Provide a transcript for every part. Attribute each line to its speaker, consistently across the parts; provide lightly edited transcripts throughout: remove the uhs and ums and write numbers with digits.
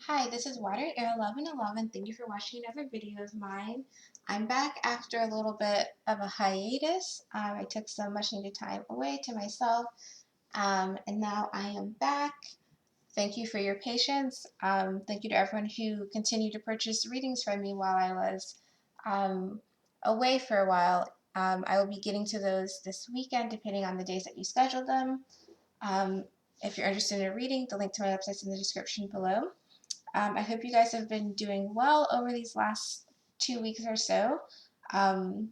Speaker 1: Hi, this is Water Air 1111. Thank you for watching another video of mine. I'm back after a little bit of a hiatus. I took some much needed time away to myself, and now I am back. Thank you for your patience. Thank you to everyone who continued to purchase readings from me while I was um, away for a while. I will be getting to those this weekend, depending on the days that you schedule them. If you're interested in a reading, the link to my website is in the description below. I hope you guys have been doing well over these last 2 weeks or so. Um,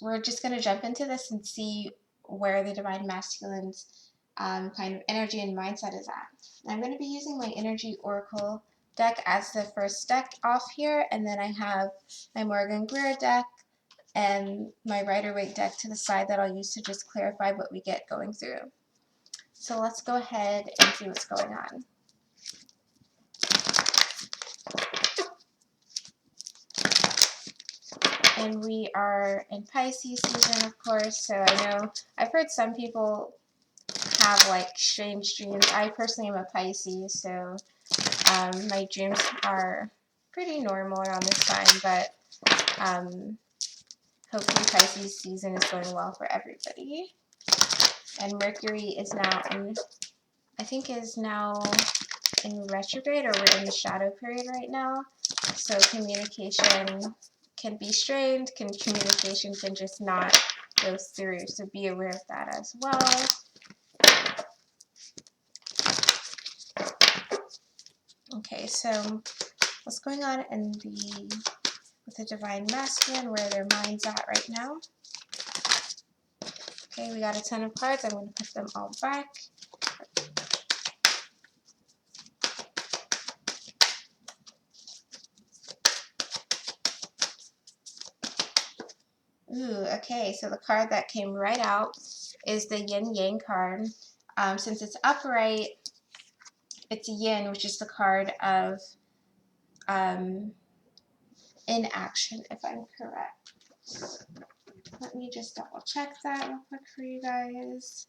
Speaker 1: we're just going to jump into this and see where the Divine Masculine's kind of energy and mindset is at. I'm going to be using my Energy Oracle deck as the first deck off here, and then I have my Morgan Greer deck and my Rider-Waite deck to the side that I'll use to just clarify what we get going through. So let's go ahead and see what's going on. And we are in Pisces season, of course, so I know I've heard some people have like strange dreams. I personally am a Pisces, so my dreams are pretty normal around this time, but hopefully Pisces season is going well for everybody. And Mercury is now in, I think is now in retrograde, or we're in the shadow period right now, so communication can be strained, communication can just not go through, so be aware of that as well. Okay, so what's going on in with the Divine Masculine, where their mind's at right now? Okay, we got a ton of cards. I'm going to put them all back. Ooh, okay, so the card that came right out is the Yin Yang card. Since it's upright, it's Yin, which is the card of inaction, if I'm correct. Let me just double check that real quick for you guys.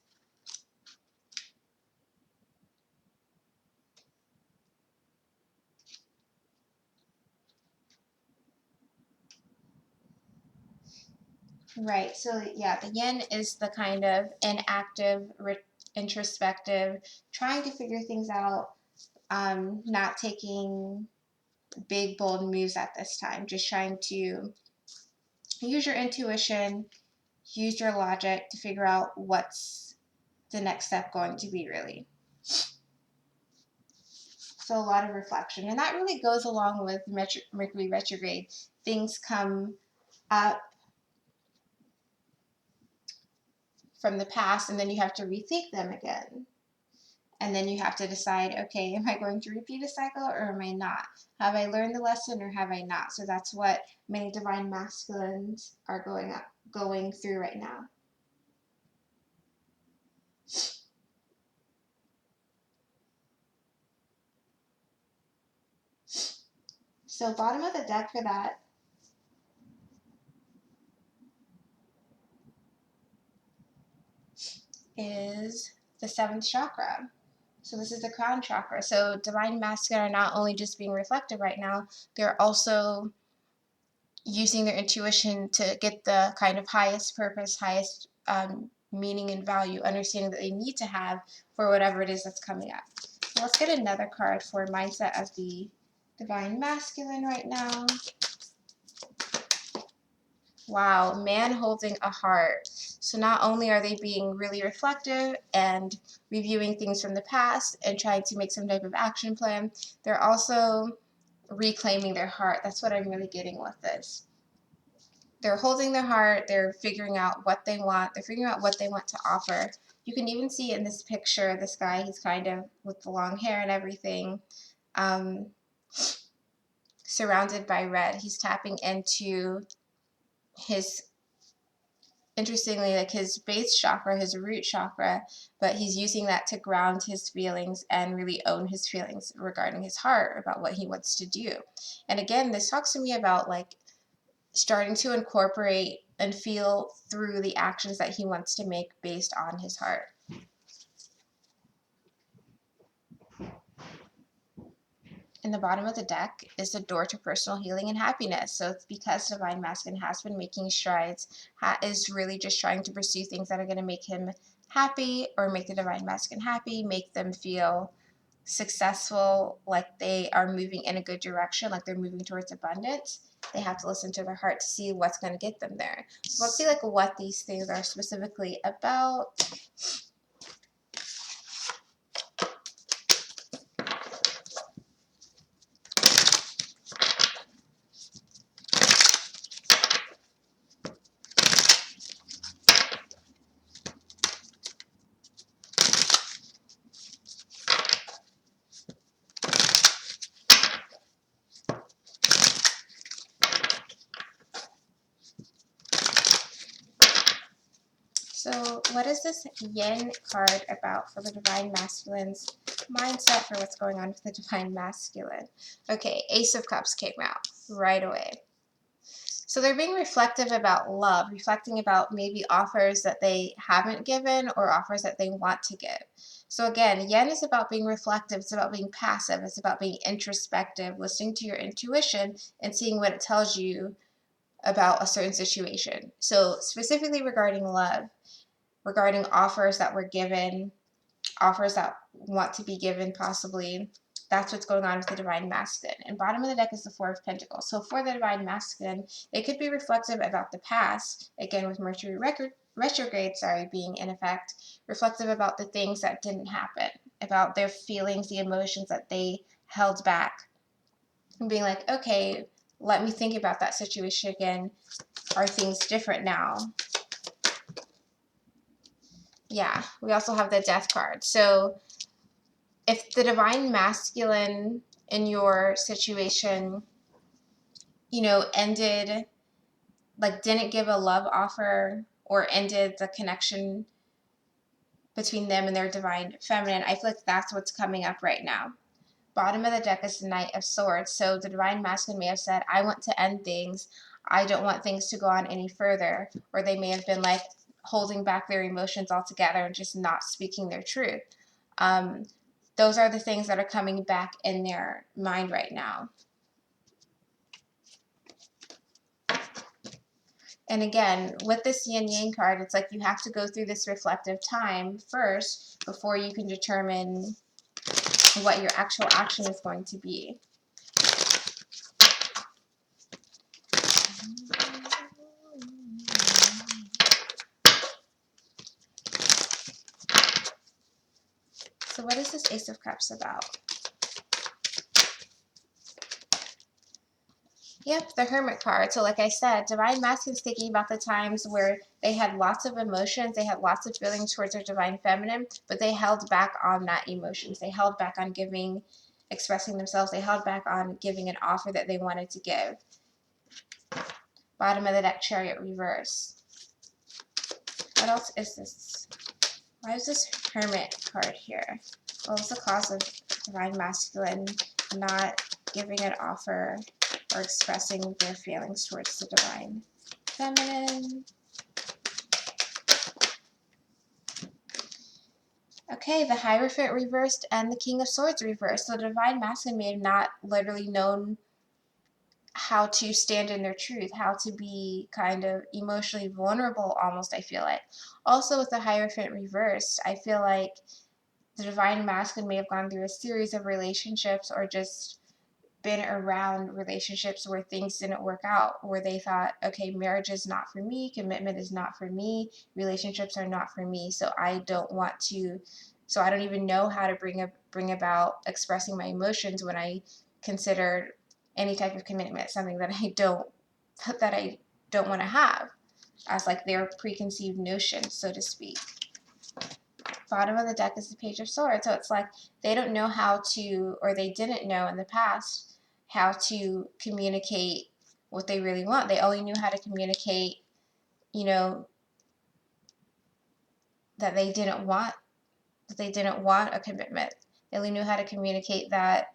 Speaker 1: Right, so yeah, the Yin is the kind of inactive, introspective, trying to figure things out, not taking big, bold moves at this time, just trying to use your intuition, use your logic to figure out what's the next step going to be, really. So a lot of reflection, and that really goes along with Mercury retrograde. Things come up from the past, and then you have to rethink them again. And then you have to decide, okay, am I going to repeat a cycle or am I not? Have I learned the lesson or have I not? So that's what many Divine Masculines are going through right now. So bottom of the deck for that is the 7th chakra. So this is the crown chakra. So Divine Masculine are not only just being reflective right now, they're also using their intuition to get the kind of highest purpose, highest meaning and value, understanding that they need to have for whatever it is that's coming up. So let's get another card for mindset of the Divine Masculine right now. Wow, man holding a heart. So not only are they being really reflective and reviewing things from the past and trying to make some type of action plan, they're also reclaiming their heart. That's what I'm really getting with this. They're holding their heart, they're figuring out what they want, they're figuring out what they want to offer. You can even see in this picture, this guy, he's kind of with the long hair and everything, surrounded by red. He's tapping into his, interestingly, like his base chakra, his root chakra, but he's using that to ground his feelings and really own his feelings regarding his heart, about what he wants to do. And again, this talks to me about like starting to incorporate and feel through the actions that he wants to make based on his heart. in the bottom of the deck is the door to personal healing and happiness. So it's because Divine Masculine has been making strides, is really just trying to pursue things that are going to make him happy or make the Divine Masculine happy, make them feel successful, like they are moving in a good direction, like they're moving towards abundance. They have to listen to their heart to see what's going to get them there. So let's see like what these things are specifically about. So what is this Yin card about for the Divine Masculine's mindset for what's going on with the Divine Masculine? Okay, Ace of Cups came out right away. So they're being reflective about love, reflecting about maybe offers that they haven't given or offers that they want to give. So again, Yin is about being reflective. It's about being passive. It's about being introspective, listening to your intuition and seeing what it tells you about a certain situation. So specifically regarding love, regarding offers that were given, offers that want to be given possibly, that's what's going on with the Divine Masculine. And bottom of the deck is the Four of Pentacles. So for the Divine Masculine, it could be reflective about the past, again with Mercury retrograde, being in effect, reflective about the things that didn't happen, about their feelings, the emotions that they held back, and being like, okay, let me think about that situation again. Are things different now? Yeah, we also have the Death card. So if the Divine Masculine in your situation, ended, like didn't give a love offer or ended the connection between them and their Divine Feminine, I feel like that's what's coming up right now. Bottom of the deck is the Knight of Swords. So the Divine Masculine may have said, I want to end things. I don't want things to go on any further. Or they may have been like holding back their emotions altogether and just not speaking their truth. Those are the things that are coming back in their mind right now. And again, with this Yin Yang card, it's like you have to go through this reflective time first before you can determine what your actual action is going to be. So what is this Ace of Cups about? Yep, the Hermit card. So like I said, Divine Masculine is thinking about the times where they had lots of emotions, they had lots of feelings towards their Divine Feminine, but they held back on that emotions. They held back on giving, expressing themselves. They held back on giving an offer that they wanted to give. Bottom of the deck, Chariot reverse. What else is this? Why is this Hermit card here? What was the cause of Divine Masculine not giving an offer or expressing their feelings towards the Divine Feminine? Okay, the Hierophant reversed and the King of Swords reversed. So the Divine Masculine may have not literally known how to stand in their truth, how to be kind of emotionally vulnerable almost, I feel like. Also with the Hierophant reversed, I feel like the Divine Masculine may have gone through a series of relationships or just been around relationships where things didn't work out, where they thought, okay, marriage is not for me, commitment is not for me, relationships are not for me, so I don't even know how to bring about expressing my emotions when I consider any type of commitment something that I don't want to have, as like their preconceived notion, so to speak. Bottom of the deck is the Page of Swords. So it's like they don't know how to, or they didn't know in the past how to communicate what they really want. They only knew how to communicate, that they didn't want a commitment. They only knew how to communicate that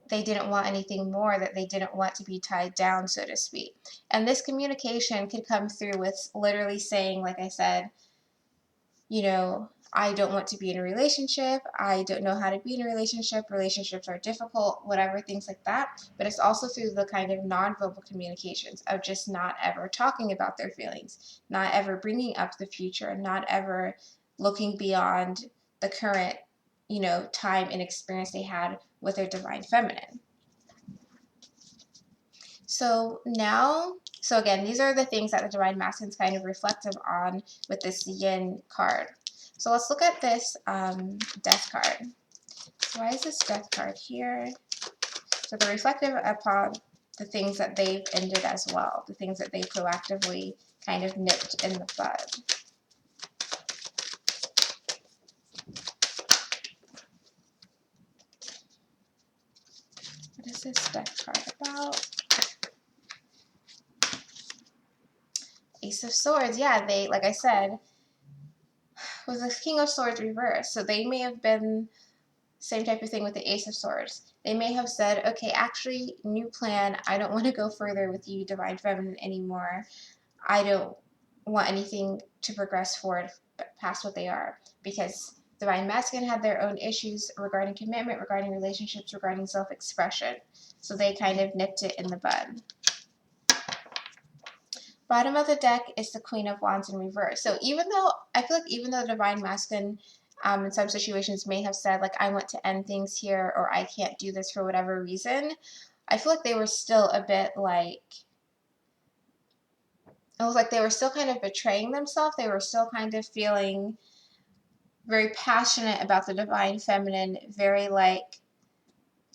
Speaker 1: they didn't want anything more, that they didn't want to be tied down, so to speak. And this communication could come through with literally saying, like I said, I don't want to be in a relationship, I don't know how to be in a relationship, relationships are difficult, whatever, things like that. But it's also through the kind of nonverbal communications of just not ever talking about their feelings, not ever bringing up the future, not ever looking beyond the current, time and experience they had with their divine feminine. So again, these are the things that the divine masculine is kind of reflective on with this yin card. So let's look at this death card. So why is this death card here? So they're reflective upon the things that they've ended as well, the things that they proactively kind of nipped in the bud. What is this death card about? Ace of Swords. Yeah, they, like I said, was the King of Swords reversed. So they may have been same type of thing with the Ace of Swords. They may have said, okay, actually, new plan. I don't want to go further with you, Divine Feminine, anymore. I don't want anything to progress forward past what they are, because Divine Masculine had their own issues regarding commitment, regarding relationships, regarding self-expression. So they kind of nipped it in the bud. Bottom of the deck is the Queen of Wands in reverse. So I feel like even though the Divine Masculine in some situations may have said, like, I want to end things here, or I can't do this for whatever reason, I feel like they were still a bit like, it was like they were still kind of betraying themselves. They were still kind of feeling very passionate about the Divine Feminine, very like,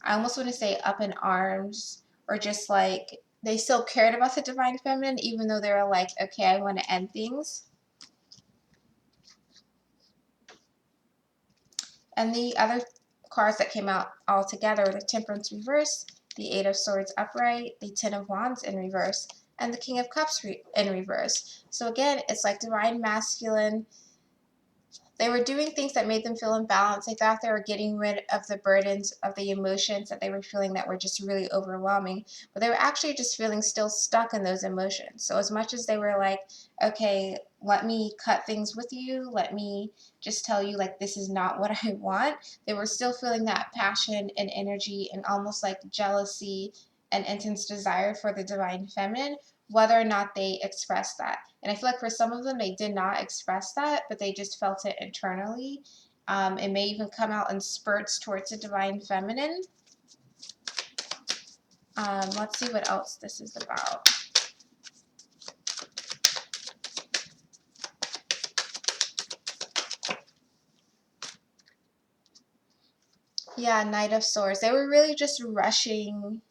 Speaker 1: I almost want to say up in arms, or just like they still cared about the Divine Feminine, even though they were like, okay, I want to end things. And the other cards that came out all together were the Temperance reverse, the Eight of Swords upright, the Ten of Wands in reverse, and the King of Cups in reverse. So again, it's like Divine Masculine. They were doing things that made them feel imbalanced. They thought they were getting rid of the burdens of the emotions that they were feeling that were just really overwhelming, but they were actually just feeling still stuck in those emotions. So as much as they were like, okay, let me cut things with you, let me just tell you, like, this is not what I want, they were still feeling that passion and energy and almost like jealousy and intense desire for the Divine Feminine, whether or not they expressed that. And I feel like for some of them, they did not express that, but they just felt it internally. It may even come out in spurts towards the Divine Feminine. Let's see what else this is about. Yeah, Knight of Swords. They were really just rushing.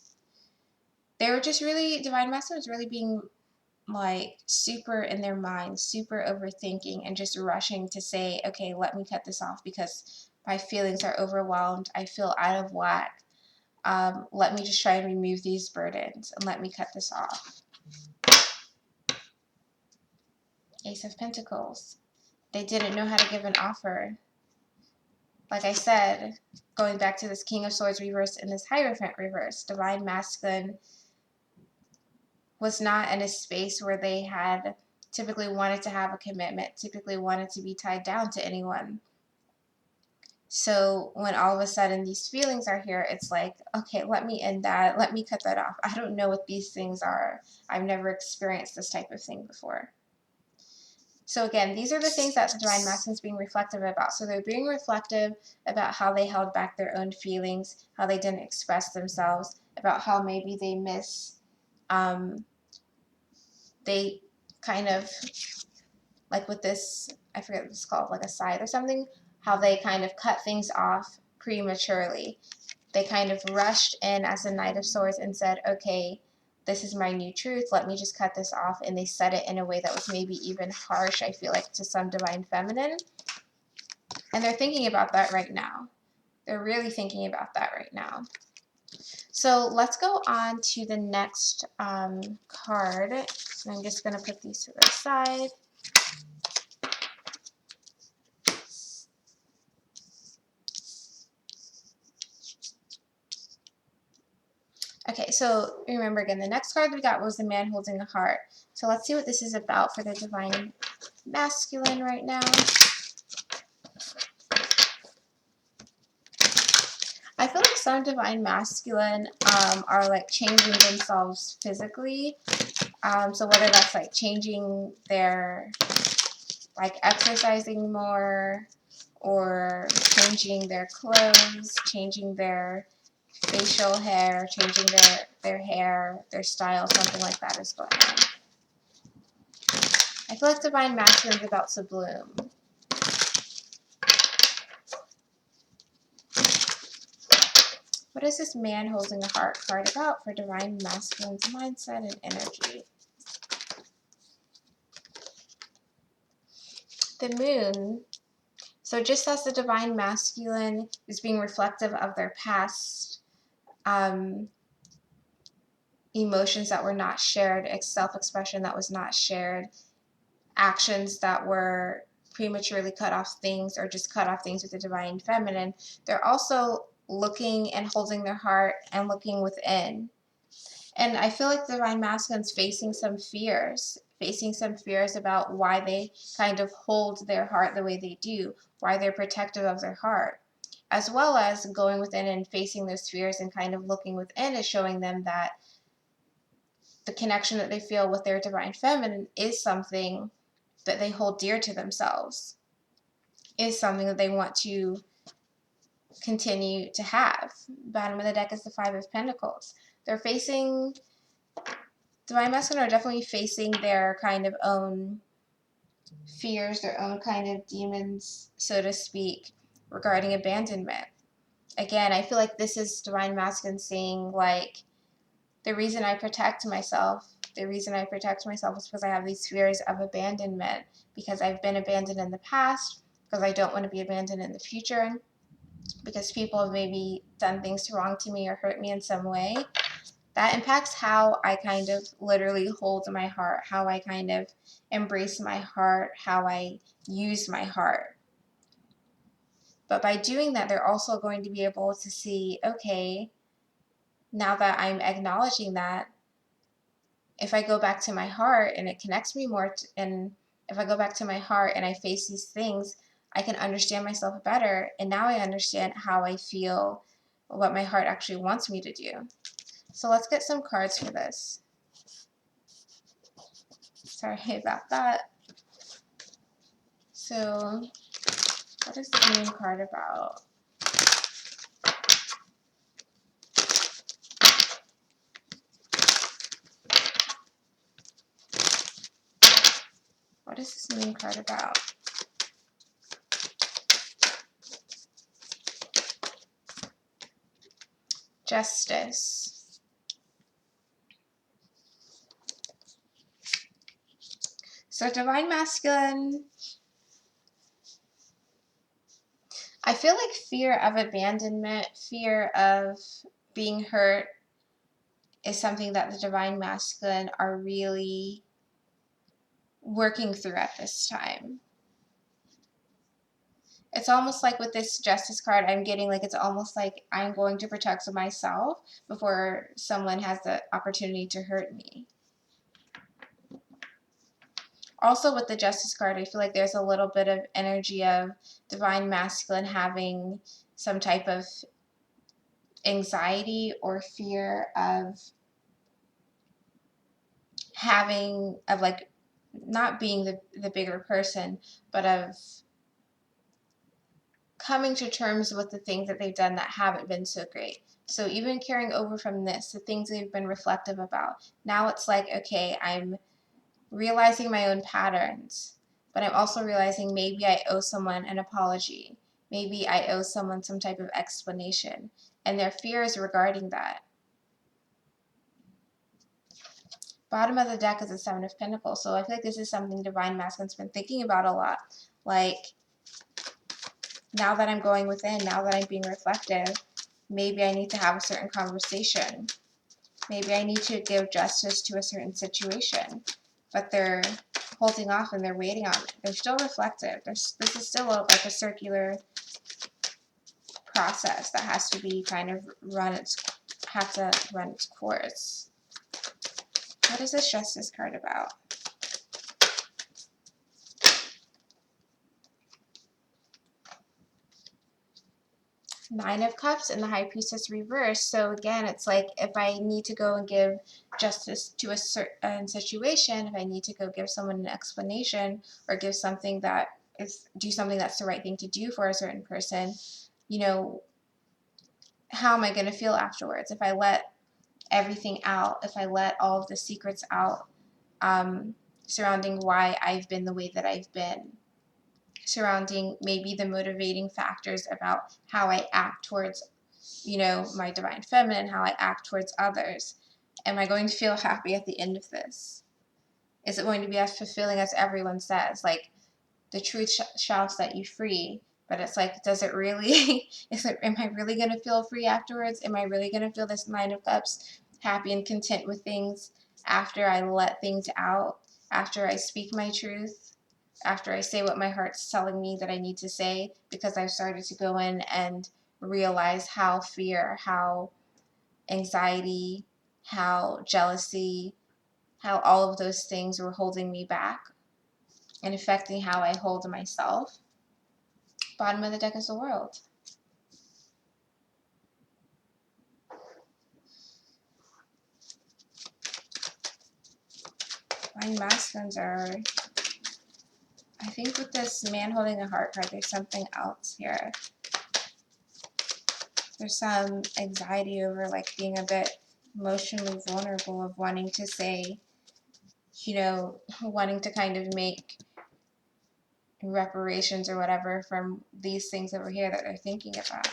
Speaker 1: They were just really, Divine Masculine was really being like super in their mind, super overthinking, and just rushing to say, okay, let me cut this off because my feelings are overwhelmed. I feel out of whack. Let me just try and remove these burdens and let me cut this off. Ace of Pentacles. They didn't know how to give an offer. Like I said, going back to this King of Swords reverse and this Hierophant reverse, Divine Masculine was not in a space where they had typically wanted to have a commitment, typically wanted to be tied down to anyone. So when all of a sudden these feelings are here, it's like, okay, let me end that. Let me cut that off. I don't know what these things are. I've never experienced this type of thing before. So again, these are the things that the Divine Masculine is being reflective about. So they're being reflective about how they held back their own feelings, how they didn't express themselves, about how maybe they they kind of, like with this, I forget what it's called, like a scythe or something, how they kind of cut things off prematurely. They kind of rushed in as a Knight of Swords and said, okay, this is my new truth, let me just cut this off. And they said it in a way that was maybe even harsh, I feel like, to some Divine Feminine. And they're thinking about that right now. They're really thinking about that right now. So let's go on to the next card. And I'm just going to put these to the side. Okay, so remember again, the next card we got was the Man Holding a Heart. So let's see what this is about for the Divine Masculine right now. some divine masculine are like changing themselves physically. So whether that's like changing their, like exercising more, or changing their clothes, changing their facial hair, changing their hair, their style, something like that is going on. I feel like divine masculine is about to bloom. What is this man holding a heart card about for divine masculine's mindset and energy? The moon. So just as the divine masculine is being reflective of their past emotions that were not shared, self-expression that was not shared, actions that were prematurely cut off things, or just cut off things with the divine feminine, they're also looking and holding their heart and looking within. And I feel like the divine masculine's facing some fears about why they kind of hold their heart the way they do, why they're protective of their heart, as well as going within and facing those fears and kind of looking within is showing them that the connection that they feel with their divine feminine is something that they hold dear to themselves, is something that they want to continue to have. Bottom of the deck is the Five of Pentacles. They're facing, divine masculine are definitely facing their kind of own fears, their own kind of demons, so to speak, regarding abandonment. Again, I feel like this is divine masculine saying, like, the reason I protect myself is because I have these fears of abandonment, because I've been abandoned in the past, because I don't want to be abandoned in the future, because people have maybe done things wrong to me or hurt me in some way. That impacts how I kind of literally hold my heart, how I kind of embrace my heart, how I use my heart. But by doing that, they're also going to be able to see, okay, now that I'm acknowledging that, if I go back to my heart and it connects me more, and if I go back to my heart and I face these things, I can understand myself better. And now I understand how I feel, what my heart actually wants me to do. So let's get some cards for this. Sorry about that. So what is the moon card about? What is this moon card about? Justice. So divine masculine, I feel like fear of abandonment, fear of being hurt is something that the divine masculine are really working through at this time. It's almost like with this justice card, I'm getting like, it's almost like I'm going to protect myself before someone has the opportunity to hurt me. Also with the justice card, I feel like there's a little bit of energy of divine masculine having some type of anxiety or fear of having, of like not being the bigger person, but of coming to terms with the things that they've done that haven't been so great. So even carrying over from this, the things they've been reflective about, now it's like, okay, I'm realizing my own patterns, but I'm also realizing maybe I owe someone an apology. Maybe I owe someone some type of explanation, and their fears regarding that. Bottom of the deck is the Seven of Pentacles, so I feel like this is something divine masculine's been thinking about a lot. Like, now that I'm going within, now that I'm being reflective, maybe I need to have a certain conversation. Maybe I need to give justice to a certain situation. But they're holding off and they're waiting on it. They're still reflective. This is still like a circular process that has to be kind of run its course. What is this justice card about? Nine of Cups and the High Priestess reversed. So again, it's like if I need to go and give justice to a certain situation, if I need to go give someone an explanation or give something that do something that's the right thing to do for a certain person, you know, how am I going to feel afterwards? If I let everything out, if I let all of the secrets out, surrounding why I've been the way that I've been, surrounding maybe the motivating factors about how I act towards, you know, my divine feminine, how I act towards others. Am I going to feel happy at the end of this? Is it going to be as fulfilling as everyone says? Like, the truth shall set you free. But it's like, does it really, am I really going to feel free afterwards? Am I really going to feel this Nine of Cups, happy and content with things after I let things out, after I speak my truth, after I say what my heart's telling me that I need to say, because I've started to go in and realize how fear, how anxiety, how jealousy, how all of those things were holding me back and affecting how I hold myself. Bottom of the deck is the World. Divine Masculines are, I think with this man holding a heart card, there's something else here. There's some anxiety over like being a bit emotionally vulnerable, of wanting to say, you know, wanting to kind of make reparations or whatever from these things over here that they're thinking about.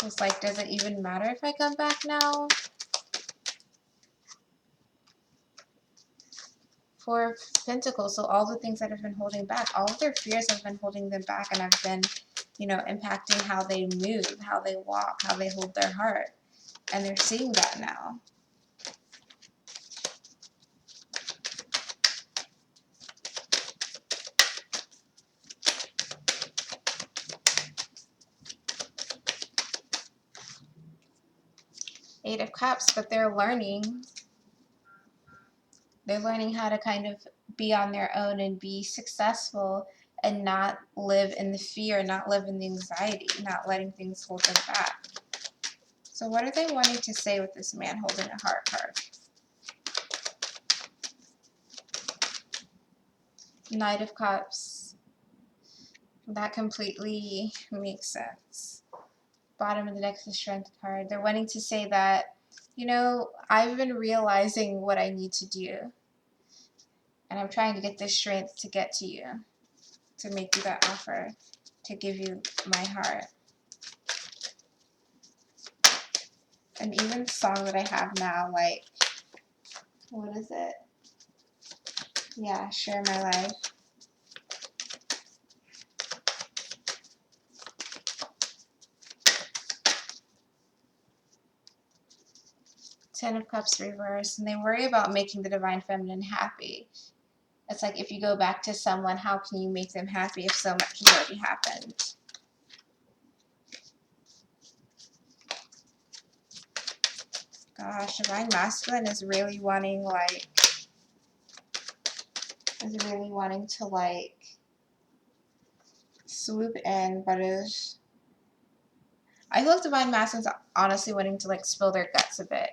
Speaker 1: It's like, does it even matter if I come back now? Four of Pentacles, so all the things that have been holding back, all of their fears have been holding them back and have been, you know, impacting how they move, how they walk, how they hold their heart. And they're seeing that now. Eight of Cups, but they're learning. They're learning how to kind of be on their own and be successful and not live in the fear, not live in the anxiety, not letting things hold them back. So what are they wanting to say with this man holding a heart card? Knight of Cups. That completely makes sense. Bottom of the deck is the Strength card. They're wanting to say that, you know, I've been realizing what I need to do. And I'm trying to get this strength to get to you, to make you that offer, to give you my heart. And even the song that I have now, like, what is it? Yeah, Share My Life. Ten of Cups reversed, and they worry about making the divine feminine happy. It's like, if you go back to someone, how can you make them happy if so much has already happened? Gosh, divine masculine is really wanting, like, to, like, swoop in, but is, I feel like divine masculine's honestly wanting to, like, spill their guts a bit.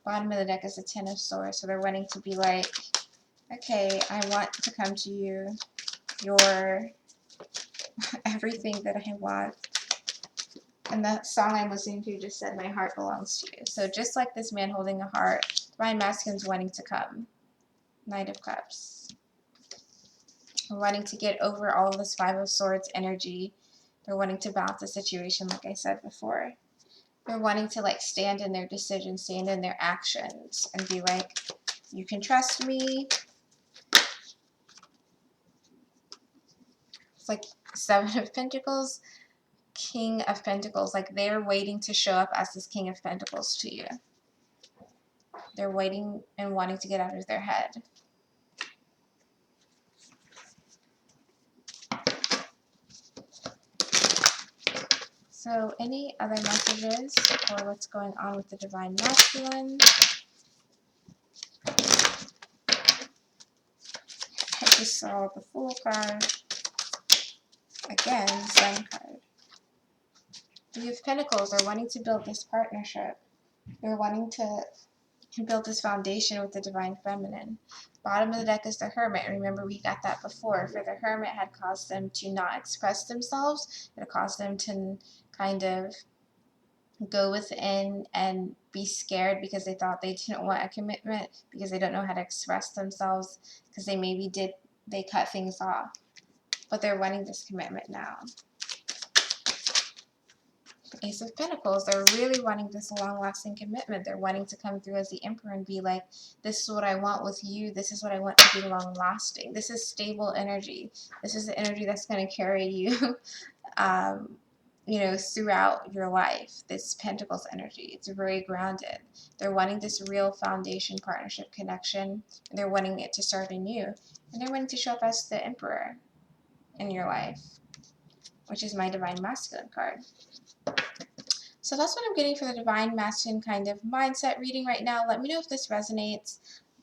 Speaker 1: Bottom of the deck is the Ten of Swords, so they're wanting to be like, okay, I want to come to you. You're everything that I want. And the song I'm listening to just said, my heart belongs to you. So just like this man holding a heart, divine masculine's wanting to come. Knight of Cups. They're wanting to get over all of this Five of Swords energy. They're wanting to balance the situation, like I said before. They're wanting to, like, stand in their decisions, stand in their actions, and be like, you can trust me. It's like Seven of Pentacles, King of Pentacles. Like, they're waiting to show up as this King of Pentacles to you. They're waiting and wanting to get out of their head. So, any other messages for what's going on with the divine masculine? I just saw the Fool card. Again, Sun card. Three of Pentacles. They're wanting to build this partnership. They're wanting to build this foundation with the Divine Feminine. Bottom of the deck is the Hermit. Remember, we got that before. For the Hermit had caused them to not express themselves. It caused them to kind of go within and be scared because they thought they didn't want a commitment, because they don't know how to express themselves, because they cut things off. But they're wanting this commitment now. Ace of Pentacles, they're really wanting this long-lasting commitment. They're wanting to come through as the Emperor and be like, this is what I want with you. This is what I want to be long-lasting. This is stable energy. This is the energy that's going to carry you, throughout your life. This Pentacles energy. It's very grounded. They're wanting this real foundation, partnership, connection. And they're wanting it to start anew. And they're wanting to show up as the Emperor in your life, which is my Divine Masculine card. So that's what I'm getting for the Divine Masculine kind of mindset reading right now. Let me know if this resonates.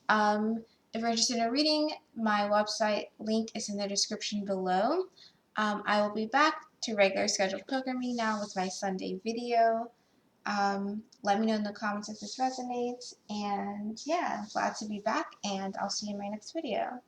Speaker 1: If you're interested in a reading, my website link is in the description below. I will be back to regular scheduled programming now with my Sunday video. Let me know in the comments if this resonates. And yeah, I'm glad to be back, and I'll see you in my next video.